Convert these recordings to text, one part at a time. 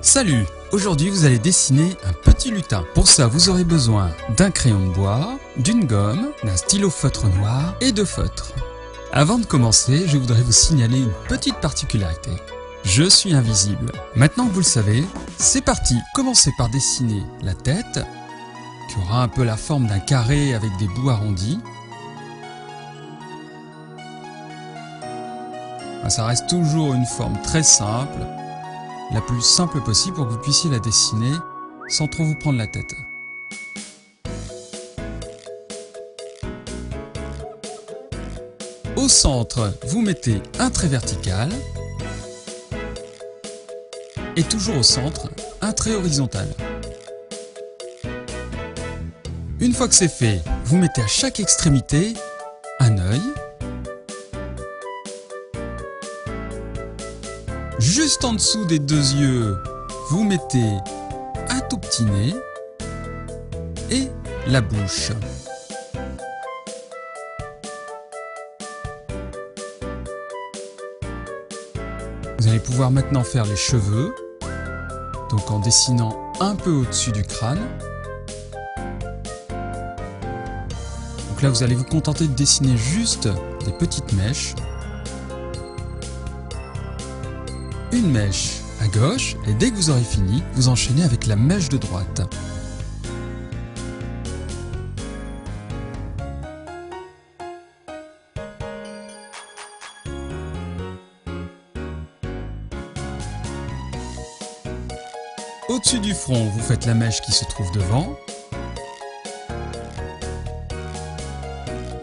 Salut! Aujourd'hui vous allez dessiner un petit lutin. Pour ça vous aurez besoin d'un crayon de bois, d'une gomme, d'un stylo feutre noir et de feutre. Avant de commencer, je voudrais vous signaler une petite particularité. Je suis invisible. Maintenant que vous le savez, c'est parti! Commencez par dessiner la tête, qui aura un peu la forme d'un carré avec des bouts arrondis. Ça reste toujours une forme très simple, la plus simple possible pour que vous puissiez la dessiner sans trop vous prendre la tête. Au centre, vous mettez un trait vertical et toujours au centre, un trait horizontal. Une fois que c'est fait, vous mettez à chaque extrémité un œil. Juste en dessous des deux yeux, vous mettez un tout petit nez et la bouche. Vous allez pouvoir maintenant faire les cheveux, donc en dessinant un peu au-dessus du crâne. Donc là, vous allez vous contenter de dessiner juste des petites mèches. Une mèche à gauche et dès que vous aurez fini, vous enchaînez avec la mèche de droite. Au-dessus du front, vous faites la mèche qui se trouve devant,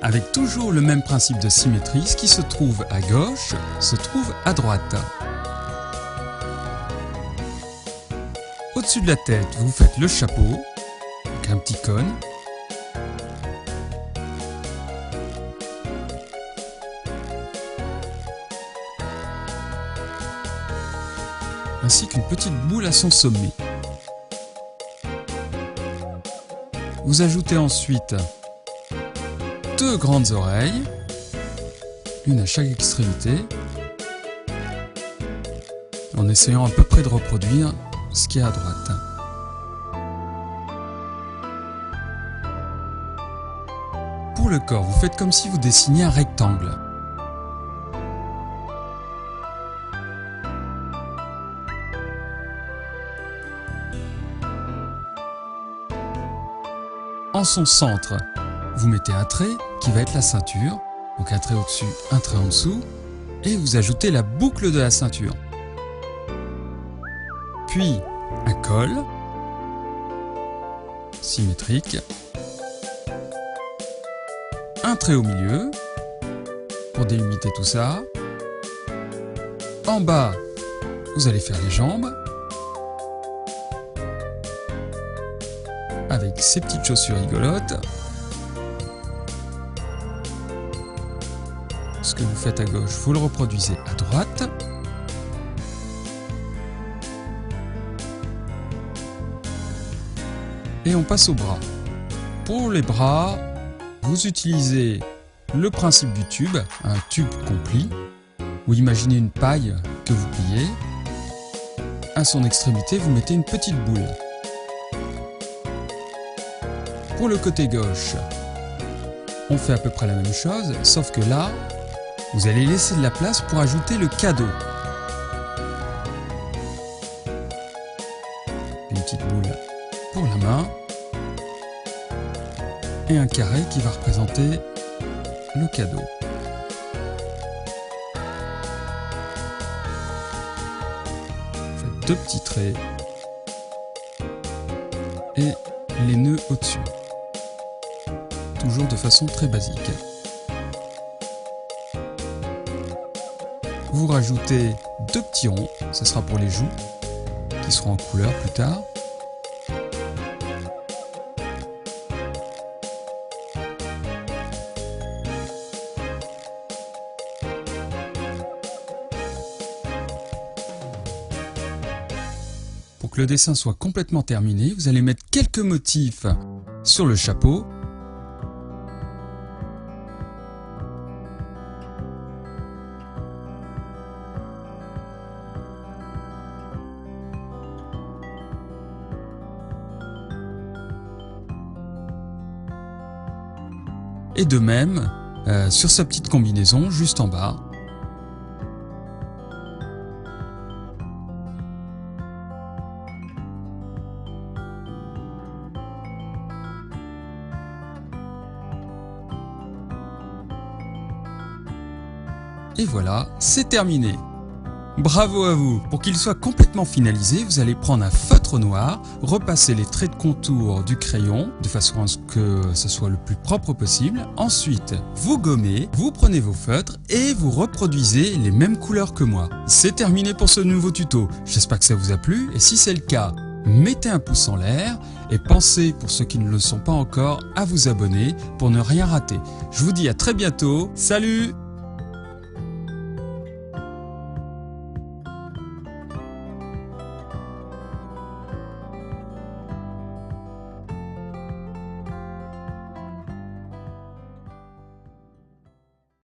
avec toujours le même principe de symétrie, ce qui se trouve à gauche se trouve à droite. Au-dessus de la tête, vous faites le chapeau, avec un petit cône. Ainsi qu'une petite boule à son sommet. Vous ajoutez ensuite deux grandes oreilles, une à chaque extrémité, en essayant à peu près de reproduire ce qui est à droite. Pour le corps, vous faites comme si vous dessiniez un rectangle. En son centre, vous mettez un trait qui va être la ceinture, donc un trait au-dessus, un trait en dessous, et vous ajoutez la boucle de la ceinture. Puis un col symétrique, un trait au milieu pour délimiter tout ça. En bas, vous allez faire les jambes avec ces petites chaussures rigolotes. Ce que vous faites à gauche, vous le reproduisez à droite. Et on passe aux bras. Pour les bras, vous utilisez le principe du tube, un tube qu'on plie, ou imaginez une paille que vous pliez. À son extrémité, vous mettez une petite boule. Pour le côté gauche, on fait à peu près la même chose, sauf que là, vous allez laisser de la place pour ajouter le cadeau. Une petite boule pour la main et un carré qui va représenter le cadeau. Faites deux petits traits et les nœuds au-dessus. Toujours de façon très basique. Vous rajoutez deux petits ronds, ce sera pour les joues, qui seront en couleur plus tard. Pour que le dessin soit complètement terminé, vous allez mettre quelques motifs sur le chapeau. Et de même, sur sa petite combinaison juste en bas. Et voilà, c'est terminé. Bravo à vous! Pour qu'il soit complètement finalisé, vous allez prendre un feutre noir, repasser les traits de contour du crayon de façon à ce que ce soit le plus propre possible. Ensuite, vous gommez, vous prenez vos feutres et vous reproduisez les mêmes couleurs que moi. C'est terminé pour ce nouveau tuto. J'espère que ça vous a plu et si c'est le cas, mettez un pouce en l'air et pensez, pour ceux qui ne le sont pas encore, à vous abonner pour ne rien rater. Je vous dis à très bientôt. Salut!